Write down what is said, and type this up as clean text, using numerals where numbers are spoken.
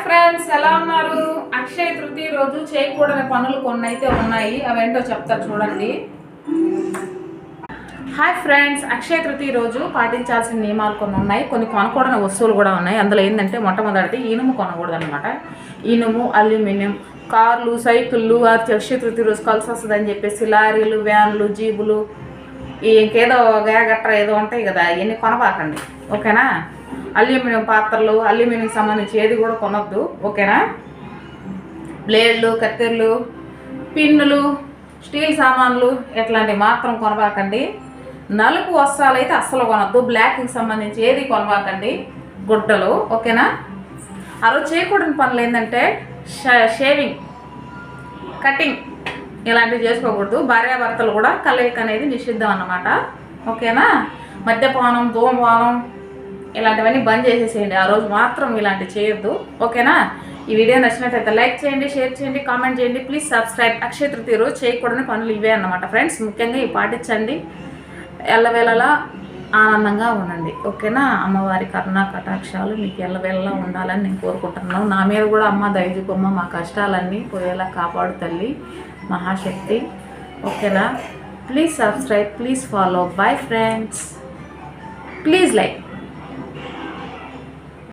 Friends, ఎలా ఉన్నారు? అక్షయ తృతీయ రోజు చేయకూడని పనులు కొన్ని అయితే ఉన్నాయి, అవేంటో చెప్తారు చూడండి. హాయ్ ఫ్రెండ్స్, అక్షయ తృతీయ రోజు పాటించాల్సిన నియమాలు కొన్ని ఉన్నాయి, కొన్ని కొనకూడని వస్తువులు కూడా ఉన్నాయి. అందులో ఏంటంటే మొట్టమొదటి ఇనుము కొనకూడదు అనమాట. ఇనుము, అల్యూమినియం, కార్లు, సైకిళ్ళు అక్షయ తృతీయ రోజు కలిసి వస్తుందని చెప్పేసి లారీలు, వ్యాన్లు, జీబులు, ఇంకేదో గట్ర ఏదో ఉంటాయి కదా, ఇవన్నీ కొనబాకండి, ఓకేనా? అల్యూమినియం పాత్రలు, అల్యూమినియం సంబంధించి ఏది కూడా కొనొద్దు, ఓకేనా? బ్లేడ్లు, కత్తెర్లు, పిన్నులు, స్టీల్ సామాన్లు ఇట్లాంటివి మాత్రం కొనబాకండి. నలుపు వస్త్రాలు అయితే అస్సలు కొనొద్దు. బ్లాక్కి సంబంధించి ఏది కొనబాకండి. గుడ్డలు, ఓకేనా? ఆ రోజు చేయకూడని పనులు ఏంటంటే షేవింగ్, కటింగ్ ఇలాంటివి చేసుకోకూడదు. భార్యాభర్తలు కూడా కలయిక అనేది నిషిద్ధం అన్నమాట, ఓకేనా? మద్యపానం, ధూమపానం ఇలాంటివన్నీ బంద్ చేసేసేయండి. ఆ రోజు మాత్రం ఇలాంటివి చేయొద్దు, ఓకేనా? ఈ వీడియో నచ్చినట్లయితే లైక్ చేయండి, షేర్ చేయండి, కామెంట్ చేయండి, ప్లీజ్ సబ్స్క్రైబ్. అక్షయ తృతీయ రోజు చేయకూడని పనులు ఇవే అన్నమాట ఫ్రెండ్స్. ముఖ్యంగా ఇవి పాటించండి, ఎల్లవేళలా ఆనందంగా ఉండండి, ఓకేనా? అమ్మవారి కరుణా కటాక్షాలు మీకు ఎల్లవేళలా ఉండాలని నేను కోరుకుంటున్నాను. నా మీద కూడా అమ్మ దయచూపమ్మ, మా కష్టాలన్నీ పోయేలా కాపాడు తల్లి మహాశక్తి, ఓకేనా? Please subscribe, please follow. Bye friends, please like.